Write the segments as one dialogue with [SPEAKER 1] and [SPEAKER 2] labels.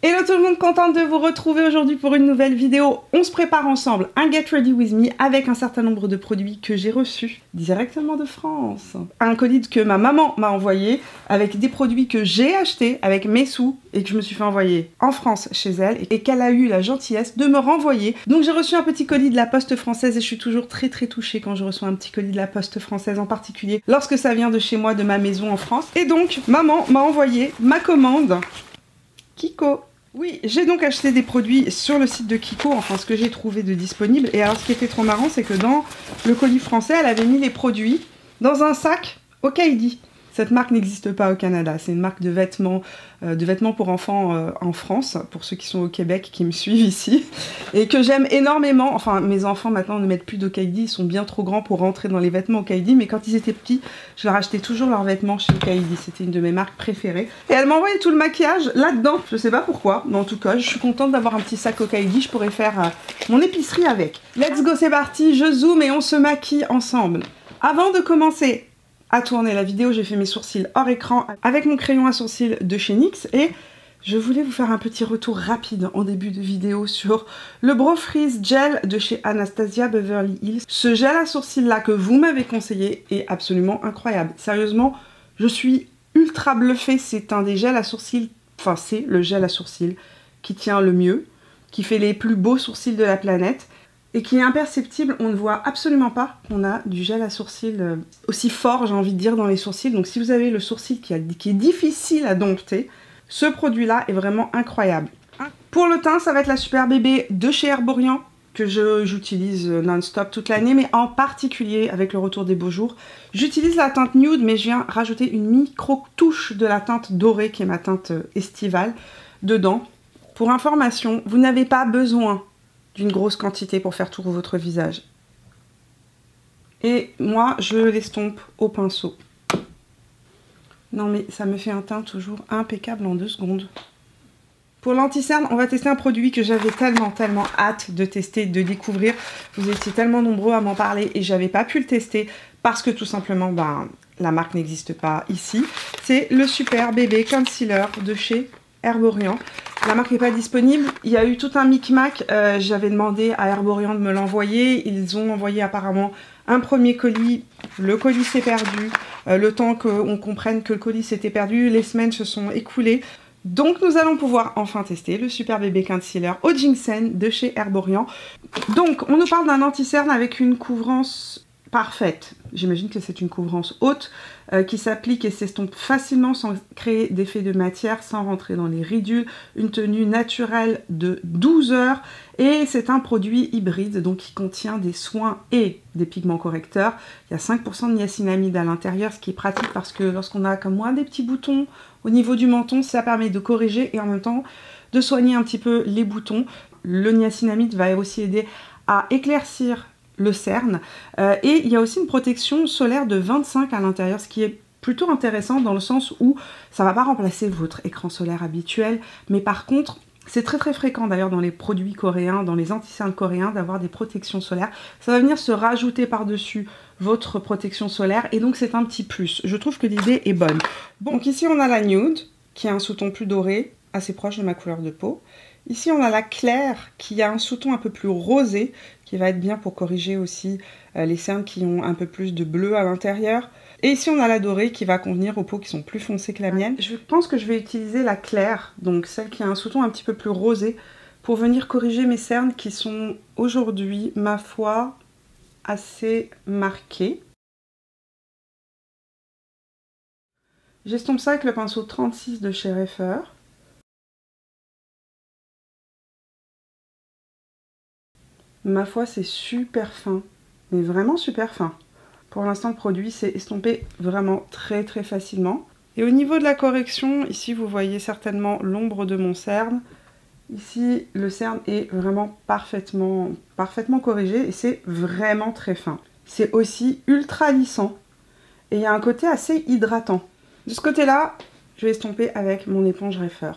[SPEAKER 1] Hello tout le monde, contente de vous retrouver aujourd'hui pour une nouvelle vidéo. On se prépare ensemble un Get Ready With Me avec un certain nombre de produits que j'ai reçus directement de France. Un colis que ma maman m'a envoyé avec des produits que j'ai achetés avec mes sous et que je me suis fait envoyer en France chez elle et qu'elle a eu la gentillesse de me renvoyer. Donc j'ai reçu un petit colis de la Poste française et je suis toujours très touchée quand je reçois un petit colis de la Poste française, en particulier lorsque ça vient de chez moi, de ma maison en France. Et donc maman m'a envoyé ma commande Kiko. Oui, j'ai donc acheté des produits sur le site de Kiko, enfin ce que j'ai trouvé de disponible. Et alors ce qui était trop marrant, c'est que dans le colis français, elle avait mis les produits dans un sac Okaidi. Cette marque n'existe pas au Canada, c'est une marque de vêtements pour enfants en France, pour ceux qui sont au Québec, qui me suivent ici, et que j'aime énormément. Enfin, mes enfants maintenant ne mettent plus d'Okaidi, ils sont bien trop grands pour rentrer dans les vêtements Okaidi, mais quand ils étaient petits, je leur achetais toujours leurs vêtements chez Okaidi, c'était une de mes marques préférées. Et elle m'a envoyé tout le maquillage là-dedans, je sais pas pourquoi, mais en tout cas, je suis contente d'avoir un petit sac Okaidi, je pourrais faire mon épicerie avec. Let's go, c'est parti, je zoome et on se maquille ensemble. Avant de commencer à tourner la vidéo, j'ai fait mes sourcils hors écran avec mon crayon à sourcils de chez NYX et je voulais vous faire un petit retour rapide en début de vidéo sur le Brow Freeze Gel de chez Anastasia Beverly Hills. Ce gel à sourcils là que vous m'avez conseillé est absolument incroyable. Sérieusement, je suis ultra bluffée. C'est un des gels à sourcils, enfin c'est le gel à sourcils qui tient le mieux, qui fait les plus beaux sourcils de la planète et qui est imperceptible. On ne voit absolument pas qu'on a du gel à sourcils aussi fort, j'ai envie de dire, dans les sourcils. Donc si vous avez le sourcil qui est difficile à dompter, ce produit-là est vraiment incroyable. Pour le teint, ça va être la Super Bébé de chez Herborian, que j'utilise non-stop toute l'année, mais en particulier avec le retour des beaux jours. J'utilise la teinte nude, mais je viens rajouter une micro-touche de la teinte dorée, qui est ma teinte estivale, dedans. Pour information, vous n'avez pas besoin d'une grosse quantité pour faire tout votre visage. Et moi, je l'estompe au pinceau. Non mais ça me fait un teint toujours impeccable en 2 secondes. Pour l'anti-cerne, on va tester un produit que j'avais tellement hâte de tester, de découvrir. Vous étiez tellement nombreux à m'en parler et j'avais pas pu le tester parce que tout simplement, la marque n'existe pas ici. C'est le Super Bébé Concealer de chez Herborian. La marque n'est pas disponible, il y a eu tout un micmac, j'avais demandé à Herborian de me l'envoyer, ils ont envoyé apparemment un premier colis, le colis s'est perdu, le temps qu'on comprenne que le colis s'était perdu, les semaines se sont écoulées. Donc nous allons pouvoir enfin tester le Super Bébé Concealer au ginseng de chez Herborian. Donc on nous parle d'un anti-cerne avec une couvrance parfaite. J'imagine que c'est une couvrance haute qui s'applique et s'estompe facilement sans créer d'effet de matière, sans rentrer dans les ridules. Une tenue naturelle de 12 heures et c'est un produit hybride donc qui contient des soins et des pigments correcteurs. Il y a 5% de niacinamide à l'intérieur, ce qui est pratique parce que lorsqu'on a comme moi des petits boutons au niveau du menton, ça permet de corriger et en même temps de soigner un petit peu les boutons. Le niacinamide va aussi aider à éclaircir le cerne et il y a aussi une protection solaire de 25 à l'intérieur, ce qui est plutôt intéressant dans le sens où ça va pas remplacer votre écran solaire habituel, mais par contre c'est très fréquent d'ailleurs dans les produits coréens, dans les anti-cernes coréens, d'avoir des protections solaires. Ça va venir se rajouter par-dessus votre protection solaire et donc c'est un petit plus. Je trouve que l'idée est bonne. Bon, donc ici on a la nude qui a un sous-ton plus doré, assez proche de ma couleur de peau. Ici on a la claire qui a un sous-ton un peu plus rosé, qui va être bien pour corriger aussi les cernes qui ont un peu plus de bleu à l'intérieur. Et ici on a la dorée qui va convenir aux peaux qui sont plus foncées que la mienne. Je pense que je vais utiliser la claire, donc celle qui a un sous-ton un petit peu plus rosé, pour venir corriger mes cernes qui sont aujourd'hui, ma foi, assez marquées. J'estompe ça avec le pinceau 36 de chez Reifer. Ma foi, c'est super fin, mais vraiment super fin. Pour l'instant, le produit s'est estompé vraiment très facilement. Et au niveau de la correction, ici, vous voyez certainement l'ombre de mon cerne. Ici, le cerne est vraiment parfaitement corrigé et c'est vraiment très fin. C'est aussi ultra lissant et il y a un côté assez hydratant. De ce côté-là, je vais estomper avec mon éponge Reifer.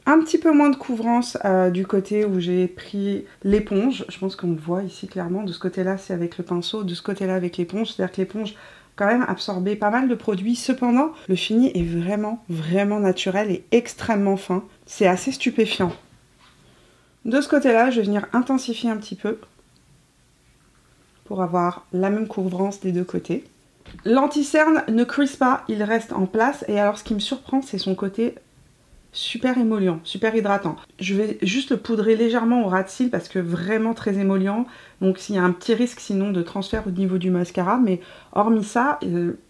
[SPEAKER 1] Un petit peu moins de couvrance du côté où j'ai pris l'éponge. Je pense qu'on le voit ici clairement. De ce côté-là, c'est avec le pinceau. De ce côté-là, avec l'éponge. C'est-à-dire que l'éponge quand même absorber pas mal de produits. Cependant, le fini est vraiment, vraiment naturel et extrêmement fin. C'est assez stupéfiant. De ce côté-là, je vais venir intensifier un petit peu pour avoir la même couvrance des deux côtés. L'anti-cerne ne crease pas, il reste en place. Et alors, ce qui me surprend, c'est son côté super émollient, super hydratant. Je vais juste le poudrer légèrement au ras de cils parce que vraiment très émollient. Donc s'il y a un petit risque sinon de transfert au niveau du mascara, mais hormis ça,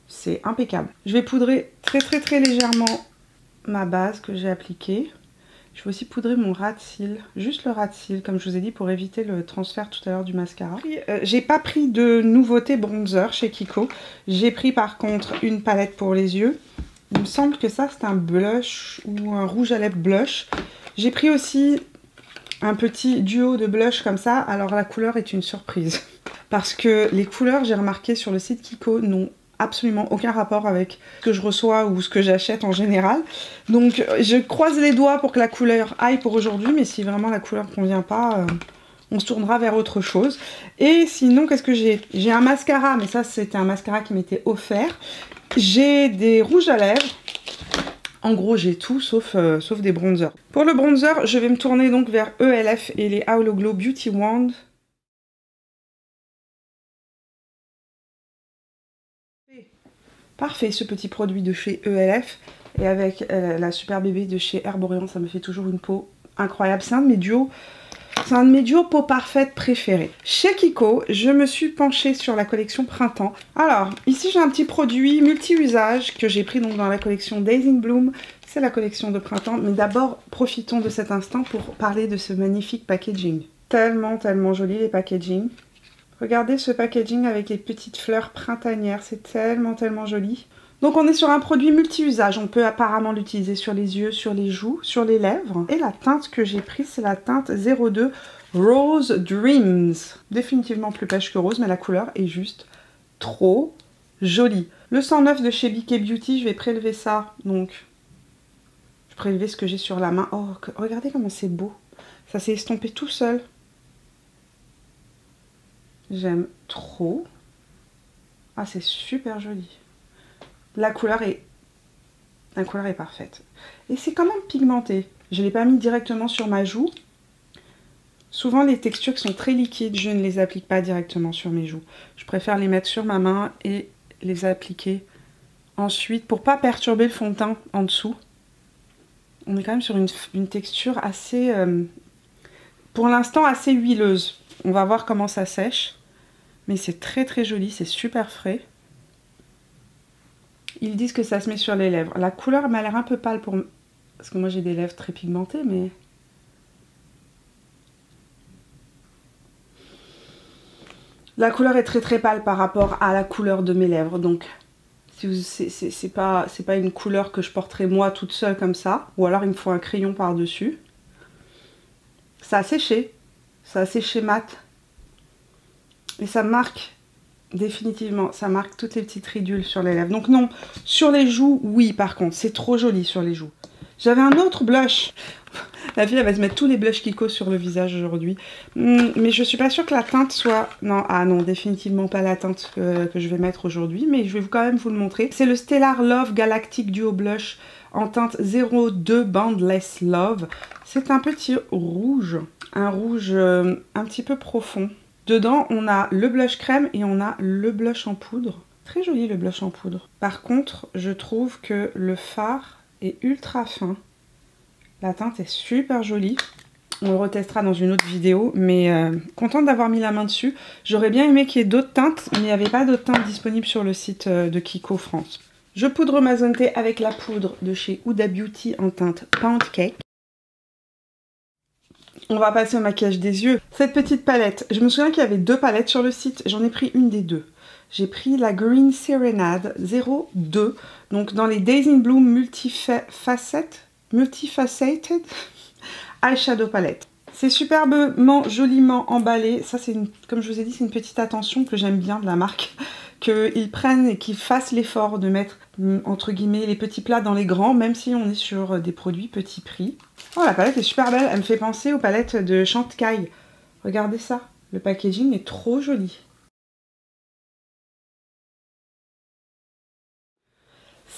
[SPEAKER 1] c'est impeccable. Je vais poudrer très légèrement ma base que j'ai appliquée. Je vais aussi poudrer mon ras de cils, juste le ras de cils, comme je vous ai dit, pour éviter le transfert tout à l'heure du mascara. J'ai pas pris de nouveauté bronzer chez Kiko. J'ai pris par contre une palette pour les yeux. Il me semble que ça, c'est un blush ou un rouge à lèvres blush. J'ai pris aussi un petit duo de blush comme ça. Alors, la couleur est une surprise. Parce que les couleurs, j'ai remarqué sur le site Kiko, n'ont absolument aucun rapport avec ce que je reçois ou ce que j'achète en général. Donc, je croise les doigts pour que la couleur aille pour aujourd'hui. Mais si vraiment la couleur ne convient pas, on se tournera vers autre chose. Et sinon, qu'est-ce que j'ai? J'ai un mascara, mais ça, c'était un mascara qui m'était offert. J'ai des rouges à lèvres. En gros, j'ai tout sauf des bronzers. Pour le bronzer, je vais me tourner donc vers ELF et les Halo Glow Beauty Wand. Parfait, ce petit produit de chez ELF. Et avec la Super Bébé de chez Herborian, ça me fait toujours une peau incroyable. C'est un de mes duos. C'est un de mes duos peau parfaite préférés. Chez Kiko, je me suis penchée sur la collection Printemps. Alors, ici j'ai un petit produit multi-usage que j'ai pris donc dans la collection Days in Bloom. C'est la collection de printemps. Mais d'abord, profitons de cet instant pour parler de ce magnifique packaging. Tellement joli les packaging. Regardez ce packaging avec les petites fleurs printanières. C'est tellement joli. Donc on est sur un produit multi-usage, on peut apparemment l'utiliser sur les yeux, sur les joues, sur les lèvres. Et la teinte que j'ai prise, c'est la teinte 02 Rose Dreams. Définitivement plus pêche que rose, mais la couleur est juste trop jolie. Le 109 de chez BK Beauty, je vais prélever ça. Donc, je vais prélever ce que j'ai sur la main. Oh, regardez comment c'est beau. Ça s'est estompé tout seul. J'aime trop. Ah, c'est super joli. La couleur est parfaite. Et c'est quand même pigmenté. Je ne l'ai pas mis directement sur ma joue. Souvent, les textures qui sont très liquides, je ne les applique pas directement sur mes joues. Je préfère les mettre sur ma main et les appliquer ensuite pour ne pas perturber le fond de teint en dessous. On est quand même sur une texture assez, pour l'instant, assez huileuse. On va voir comment ça sèche. Mais c'est très joli, c'est super frais. Ils disent que ça se met sur les lèvres. La couleur m'a l'air un peu pâle pour... Parce que moi j'ai des lèvres très pigmentées, mais... La couleur est très pâle par rapport à la couleur de mes lèvres. Donc, c'est pas une couleur que je porterai moi toute seule comme ça. Ou alors il me faut un crayon par-dessus. Ça a séché. Ça a séché mat. Et ça marque... Définitivement, ça marque toutes les petites ridules sur les lèvres. Donc non, sur les joues, oui par contre, c'est trop joli sur les joues. J'avais un autre blush. La fille, elle va se mettre tous les blushs Kiko sur le visage aujourd'hui. Mais je suis pas sûre que la teinte soit... Non, ah non, définitivement pas la teinte que je vais mettre aujourd'hui. Mais je vais quand même vous le montrer. C'est le Stellar Love Galactic Duo Blush en teinte 02 Boundless Love. C'est un petit rouge. Un rouge un petit peu profond. Dedans, on a le blush crème et on a le blush en poudre. Très joli le blush en poudre. Par contre, je trouve que le fard est ultra fin. La teinte est super jolie. On le retestera dans une autre vidéo, mais contente d'avoir mis la main dessus. J'aurais bien aimé qu'il y ait d'autres teintes, mais il n'y avait pas d'autres teintes disponibles sur le site de Kiko France. Je poudre ma zone T avec la poudre de chez Huda Beauty en teinte Pound Cake. On va passer au maquillage des yeux. Cette petite palette, je me souviens qu'il y avait deux palettes sur le site. J'en ai pris une des deux. J'ai pris la Green Serenade 02. Donc dans les Days in Bloom Multifaceted Eyeshadow Palette. C'est superbement, joliment emballé. Ça, c'est comme je vous ai dit, c'est une petite attention que j'aime bien de la marque. Qu'ils prennent et qu'ils fassent l'effort de mettre, entre guillemets, les petits plats dans les grands, même si on est sur des produits petit prix. Oh, la palette est super belle. Elle me fait penser aux palettes de Chantecaille. Regardez ça. Le packaging est trop joli.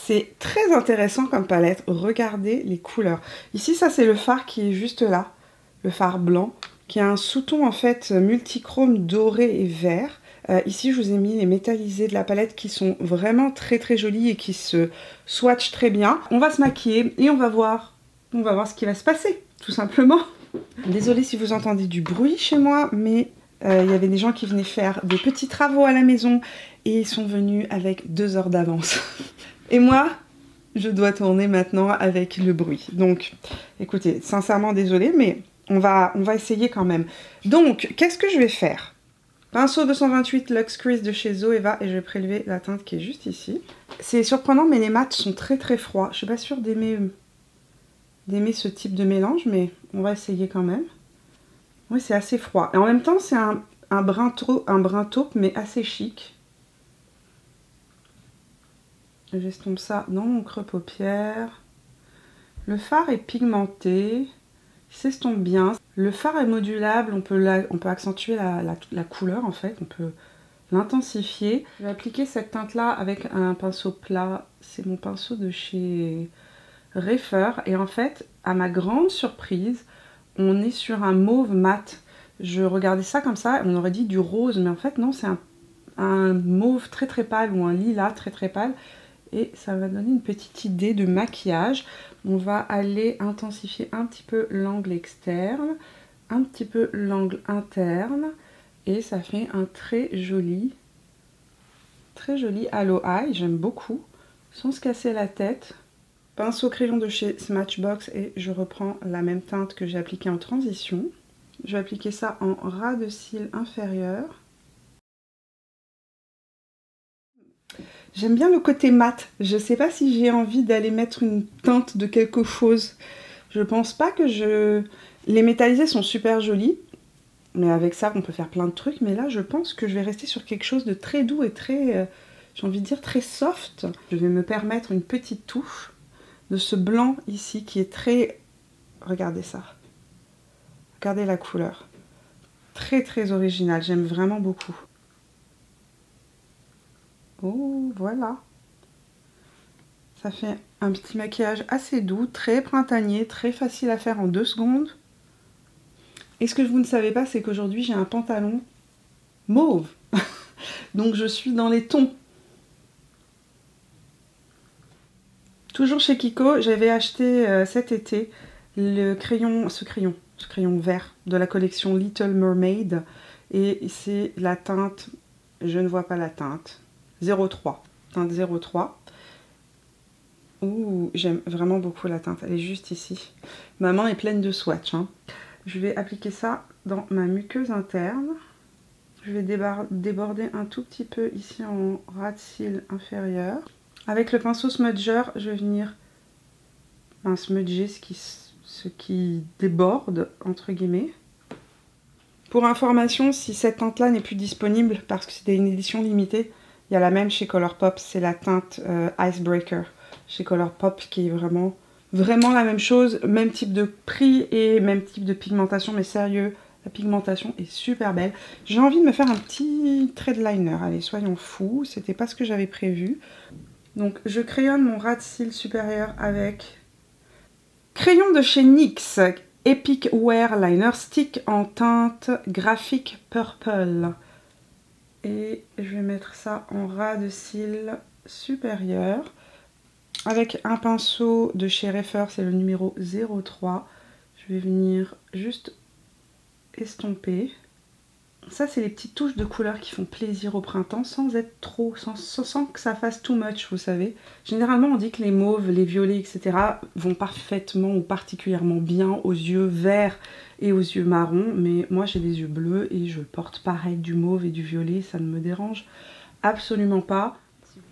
[SPEAKER 1] C'est très intéressant comme palette. Regardez les couleurs. Ici, ça c'est le fard qui est juste là, le fard blanc, qui a un sous-ton en fait multichrome doré et vert. Ici, je vous ai mis les métallisés de la palette qui sont vraiment très très jolis et qui se swatchent très bien. On va se maquiller et on va voir ce qui va se passer, tout simplement. Désolée si vous entendez du bruit chez moi, mais il y avait des gens qui venaient faire des petits travaux à la maison et ils sont venus avec 2 heures d'avance. Et moi, je dois tourner maintenant avec le bruit. Donc, écoutez, sincèrement désolée, mais on va essayer quand même. Donc, qu'est-ce que je vais faire? Pinceau 228 Luxe Crease de chez Zoeva et je vais prélever la teinte qui est juste ici. C'est surprenant, mais les mats sont très très froids. Je suis pas sûre d'aimer ce type de mélange, mais on va essayer quand même. Oui, c'est assez froid. Et en même temps, c'est un brun taupe, mais assez chic. J'estompe ça dans mon creux paupière. Le fard est pigmenté. Il s'estompe bien. Le fard est modulable. On peut accentuer la couleur, en fait. On peut l'intensifier. Je vais appliquer cette teinte-là avec un pinceau plat. C'est mon pinceau de chez Refer. Et en fait, à ma grande surprise, on est sur un mauve mat. Je regardais ça comme ça, on aurait dit du rose, mais en fait non, c'est un mauve très très pâle ou un lilas très très pâle. Et ça va donner une petite idée de maquillage. On va aller intensifier un petit peu l'angle externe, un petit peu l'angle interne. Et ça fait un très joli halo eye, j'aime beaucoup, sans se casser la tête. Pinceau crayon de chez Smashbox et je reprends la même teinte que j'ai appliquée en transition. Je vais appliquer ça en ras de cils inférieur. J'aime bien le côté mat. Je ne sais pas si j'ai envie d'aller mettre une teinte de quelque chose. Je pense pas que je... Les métallisés sont super jolis. Mais avec ça, on peut faire plein de trucs. Mais là, je pense que je vais rester sur quelque chose de très doux et très... j'ai envie de dire très soft. Je vais me permettre une petite touche de ce blanc ici qui est très... Regardez ça. Regardez la couleur. Très très original. J'aime vraiment beaucoup. Oh, voilà. Ça fait un petit maquillage assez doux, très printanier, très facile à faire en 2 secondes. Et ce que vous ne savez pas, c'est qu'aujourd'hui, j'ai un pantalon mauve. Donc, je suis dans les tons. Toujours chez Kiko, j'avais acheté cet été ce crayon vert de la collection Little Mermaid. Et c'est la teinte, je ne vois pas la teinte, 03. Teinte 03. Ouh, j'aime vraiment beaucoup la teinte, elle est juste ici. Ma main est pleine de swatch. Hein. Je vais appliquer ça dans ma muqueuse interne. Je vais déborder un tout petit peu ici en ras de cils inférieur. Avec le pinceau smudger, je vais venir smudger ce qui déborde, entre guillemets. Pour information, si cette teinte-là n'est plus disponible, parce que c'était une édition limitée, il y a la même chez Colourpop, c'est la teinte Icebreaker chez Colourpop, qui est vraiment la même chose, même type de prix et même type de pigmentation, mais sérieux, la pigmentation est super belle. J'ai envie de me faire un petit trait de liner, allez, soyons fous, c'était pas ce que j'avais prévu. Donc je crayonne mon ras de cils supérieur avec crayon de chez NYX, Epic Wear Liner Stick en teinte Graphic Purple. Et je vais mettre ça en ras de cils supérieur. Avec un pinceau de chez Refer, c'est le numéro 03. Je vais venir juste estomper. Ça, c'est les petites touches de couleur qui font plaisir au printemps sans être trop, sans que ça fasse too much, vous savez. Généralement, on dit que les mauves, les violets, etc. vont parfaitement ou particulièrement bien aux yeux verts et aux yeux marrons. Mais moi, j'ai des yeux bleus et je porte pareil du mauve et du violet. Ça ne me dérange absolument pas.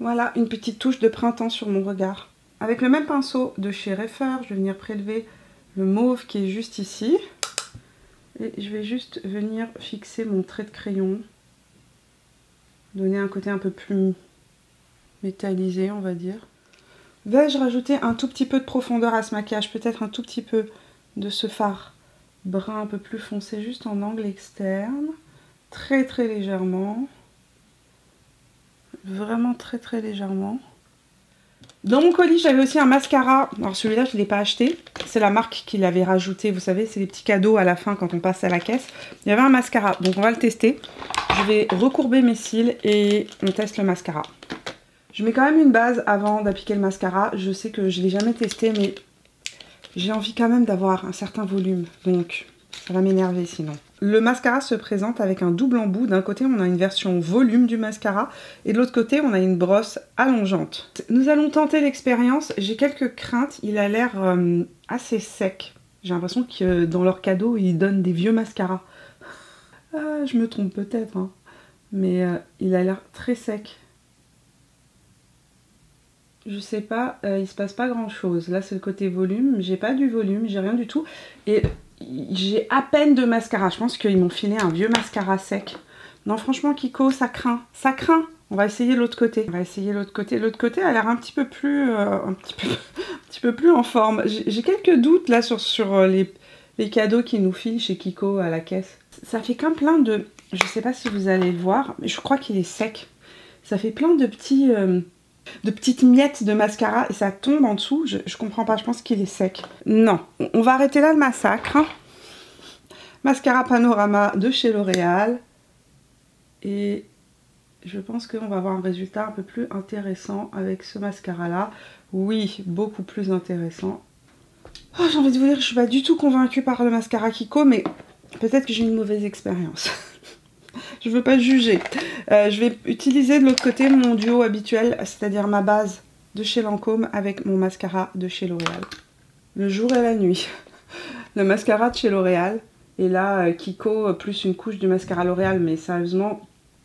[SPEAKER 1] Voilà, une petite touche de printemps sur mon regard. Avec le même pinceau de chez Refer, je vais venir prélever le mauve qui est juste ici. Et je vais juste venir fixer mon trait de crayon. Donner un côté un peu plus métallisé, on va dire. Vais-je rajouter un tout petit peu de profondeur à ce maquillage? Peut-être un tout petit peu de ce fard brun un peu plus foncé, juste en angle externe. Très très légèrement. Vraiment très très légèrement. Dans mon colis, j'avais aussi un mascara. Alors celui-là, je ne l'ai pas acheté. C'est la marque qui l'avait rajouté. Vous savez, c'est les petits cadeaux à la fin quand on passe à la caisse. Il y avait un mascara, donc on va le tester. Je vais recourber mes cils et on teste le mascara. Je mets quand même une base avant d'appliquer le mascara. Je sais que je ne l'ai jamais testé, mais j'ai envie quand même d'avoir un certain volume. Donc ça va m'énerver sinon. Le mascara se présente avec un double embout. D'un côté, on a une version volume du mascara et de l'autre côté, on a une brosse allongeante. Nous allons tenter l'expérience. J'ai quelques craintes. Il a l'air assez sec. J'ai l'impression que dans leur cadeau, ils donnent des vieux mascaras. Je me trompe peut-être, hein. Mais il a l'air très sec. Je sais pas, il se passe pas grand chose. Là, c'est le côté volume. J'ai pas du volume, j'ai rien du tout. Et j'ai à peine de mascara. Je pense qu'ils m'ont filé un vieux mascara sec. Non, franchement, Kiko, ça craint. Ça craint. On va essayer l'autre côté. On va essayer l'autre côté. L'autre côté a l'air un petit peu plus, un petit peu plus en forme. J'ai quelques doutes là sur les cadeaux qu'ils nous filent chez Kiko à la caisse. Ça fait comme plein de... Je sais pas si vous allez le voir, mais je crois qu'il est sec. Ça fait plein de petits... de petites miettes de mascara et ça tombe en dessous. Je comprends pas, je pense qu'il est sec. Non, on va arrêter là le massacre. Mascara Panorama de chez L'Oréal. Et je pense qu'on va avoir un résultat un peu plus intéressant avec ce mascara là. Oui, beaucoup plus intéressant. Oh, j'ai envie de vous dire que je suis pas du tout convaincue par le mascara Kiko, mais peut-être que j'ai une mauvaise expérience. Je veux pas juger. Je vais utiliser de l'autre côté mon duo habituel, c'est-à-dire ma base de chez Lancôme avec mon mascara de chez L'Oréal. Le jour et la nuit. Le mascara de chez L'Oréal. Et là, Kiko plus une couche du mascara L'Oréal. Mais sérieusement,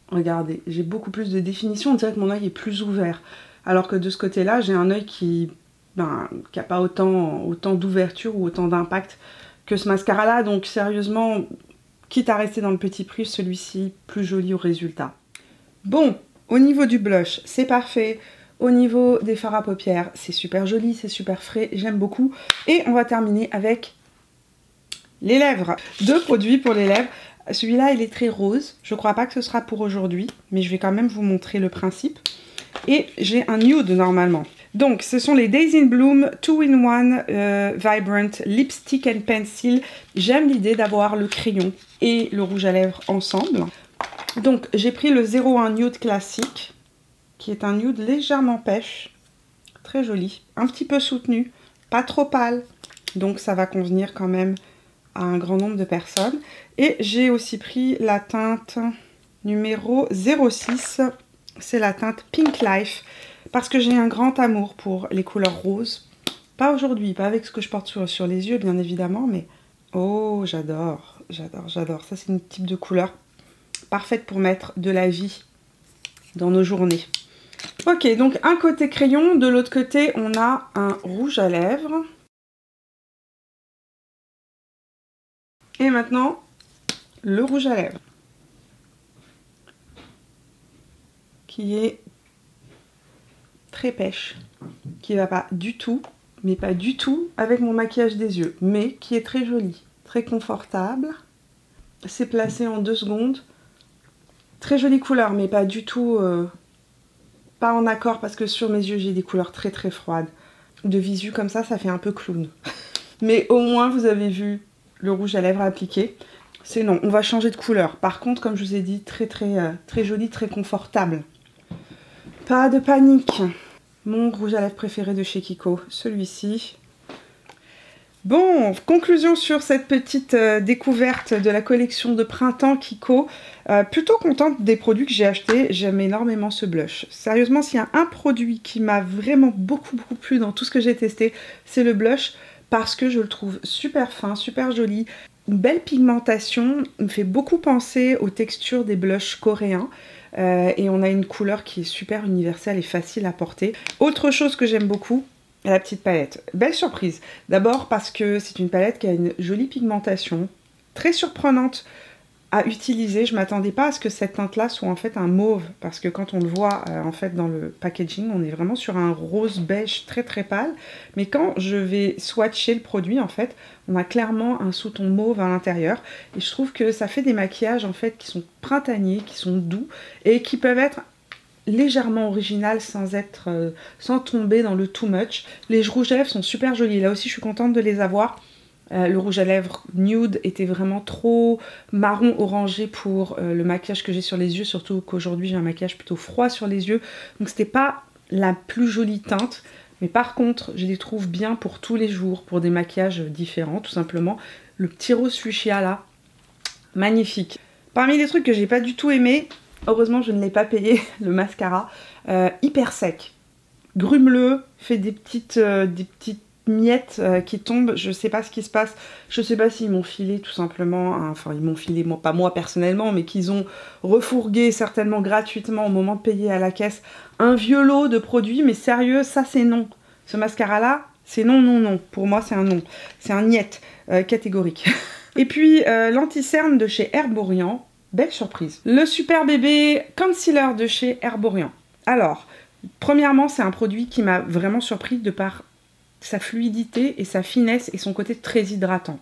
[SPEAKER 1] regardez, j'ai beaucoup plus de définition. On dirait que mon œil est plus ouvert. Alors que de ce côté-là, j'ai un œil qui n'a pas autant d'ouverture ou autant d'impact que ce mascara-là. Donc sérieusement... Quitte à rester dans le petit prix, celui-ci plus joli au résultat. Bon, au niveau du blush, c'est parfait. Au niveau des fards à paupières, c'est super joli, c'est super frais, j'aime beaucoup. Et on va terminer avec les lèvres. 2 produits pour les lèvres. Celui-là, il est très rose. Je ne crois pas que ce sera pour aujourd'hui, mais je vais quand même vous montrer le principe. Et j'ai un nude normalement. Donc, ce sont les Days in Bloom 2-in-1 Vibrant Lipstick and Pencil. J'aime l'idée d'avoir le crayon et le rouge à lèvres ensemble. Donc, j'ai pris le 01 Nude classique, qui est un nude légèrement pêche. Très joli. Un petit peu soutenu, pas trop pâle. Donc, ça va convenir quand même à un grand nombre de personnes. Et j'ai aussi pris la teinte numéro 06. C'est la teinte Pink Life. Parce que j'ai un grand amour pour les couleurs roses. Pas aujourd'hui, pas avec ce que je porte sur les yeux, bien évidemment, mais... Oh, j'adore, j'adore, j'adore. Ça, c'est une type de couleur parfaite pour mettre de la vie dans nos journées. Ok, donc un côté crayon, de l'autre côté, on a un rouge à lèvres. Et maintenant, le rouge à lèvres. Qui est... très pêche, qui va pas du tout, mais pas du tout avec mon maquillage des yeux, mais qui est très joli, très confortable. C'est placé en 2 secondes. Très jolie couleur, mais pas du tout, pas en accord parce que sur mes yeux j'ai des couleurs très très froides. De visu comme ça fait un peu clown. Mais au moins vous avez vu le rouge à lèvres appliqué. C'est non, on va changer de couleur. Par contre, comme je vous ai dit, très joli, très confortable. Pas de panique. Mon rouge à lèvres préféré de chez Kiko, celui-ci. Bon, conclusion sur cette petite découverte de la collection de printemps Kiko. Plutôt contente des produits que j'ai achetés, j'aime énormément ce blush. Sérieusement, s'il y a un produit qui m'a vraiment beaucoup plu dans tout ce que j'ai testé, c'est le blush parce que je le trouve super fin, super joli. Une belle pigmentation, me fait beaucoup penser aux textures des blushs coréens. Et on a une couleur qui est super universelle et facile à porter. Autre chose que j'aime beaucoup, la petite palette. Belle surprise. D'abord parce que c'est une palette qui a une jolie pigmentation, très surprenante à utiliser. Je ne m'attendais pas à ce que cette teinte-là soit en fait un mauve, parce que quand on le voit en fait dans le packaging, on est vraiment sur un rose beige très pâle. Mais quand je vais swatcher le produit, en fait, on a clairement un sous-ton mauve à l'intérieur. Et je trouve que ça fait des maquillages en fait qui sont printaniers, qui sont doux et qui peuvent être légèrement original sans tomber dans le too much. Les rouges à lèvres sont super jolis. Là aussi, je suis contente de les avoir. Le rouge à lèvres nude était vraiment trop marron orangé pour le maquillage que j'ai sur les yeux, surtout qu'aujourd'hui j'ai un maquillage plutôt froid sur les yeux, donc c'était pas la plus jolie teinte, mais par contre je les trouve bien pour tous les jours, pour des maquillages différents tout simplement. Le petit rose fuchsia là, magnifique. Parmi les trucs que j'ai pas du tout aimé, heureusement je ne l'ai pas payé, le mascara, hyper sec, grumeleux, fait des petites miettes qui tombent, je sais pas ce qui se passe, je sais pas s'ils m'ont filé tout simplement, enfin ils m'ont filé, pas moi personnellement, mais qu'ils ont refourgué certainement gratuitement au moment de payer à la caisse un vieux lot de produits, mais sérieux, ça c'est non. Ce mascara là, c'est non, non, non, pour moi c'est un non, c'est un niet catégorique. Et puis l'anti-cerne de chez Herborian, belle surprise. Le Super Bébé Concealer de chez Herborian. Alors, premièrement c'est un produit qui m'a vraiment surpris de par sa fluidité et sa finesse et son côté très hydratant.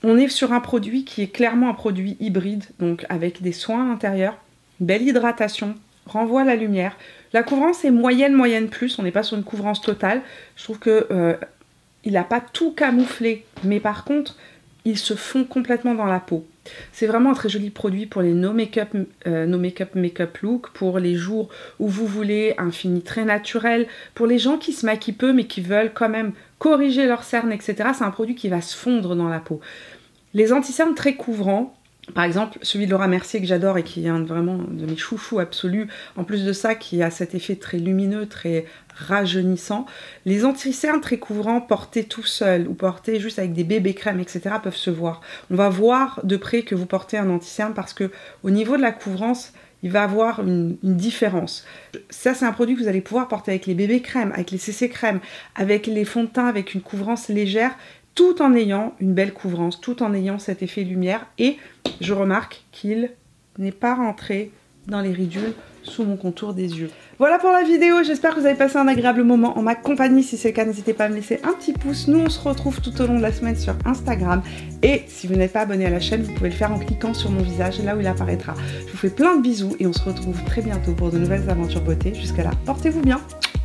[SPEAKER 1] On est sur un produit qui est clairement un produit hybride, donc avec des soins à l'intérieur, belle hydratation, renvoie à la lumière. La couvrance est moyenne plus, on n'est pas sur une couvrance totale. Je trouve que il n'a pas tout camouflé, mais par contre, ils se fond complètement dans la peau. C'est vraiment un très joli produit pour les no make-up look, pour les jours où vous voulez un fini très naturel, pour les gens qui se maquillent peu mais qui veulent quand même corriger leurs cernes, etc. C'est un produit qui va se fondre dans la peau. Les anti-cernes très couvrants, par exemple celui de Laura Mercier que j'adore et qui est vraiment de mes chouchous absolus, en plus de ça qui a cet effet très lumineux, très rajeunissant. Les anti-cernes très couvrants portés tout seuls ou portés juste avec des bébés crèmes, etc. peuvent se voir. On va voir de près que vous portez un anti-cerne parce que au niveau de la couvrance, il va avoir une différence. Ça, c'est un produit que vous allez pouvoir porter avec les bébés crèmes, avec les CC crèmes, avec les fonds de teint, avec une couvrance légère, tout en ayant une belle couvrance, tout en ayant cet effet lumière. Et je remarque qu'il n'est pas rentré dans les ridules sous mon contour des yeux. Voilà pour la vidéo, j'espère que vous avez passé un agréable moment en ma compagnie. Si c'est le cas, n'hésitez pas à me laisser un petit pouce. Nous, on se retrouve tout au long de la semaine sur Instagram. Et si vous n'êtes pas abonné à la chaîne, vous pouvez le faire en cliquant sur mon visage, là où il apparaîtra. Je vous fais plein de bisous et on se retrouve très bientôt pour de nouvelles aventures beauté. Jusqu'à là, portez-vous bien.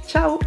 [SPEAKER 1] Ciao!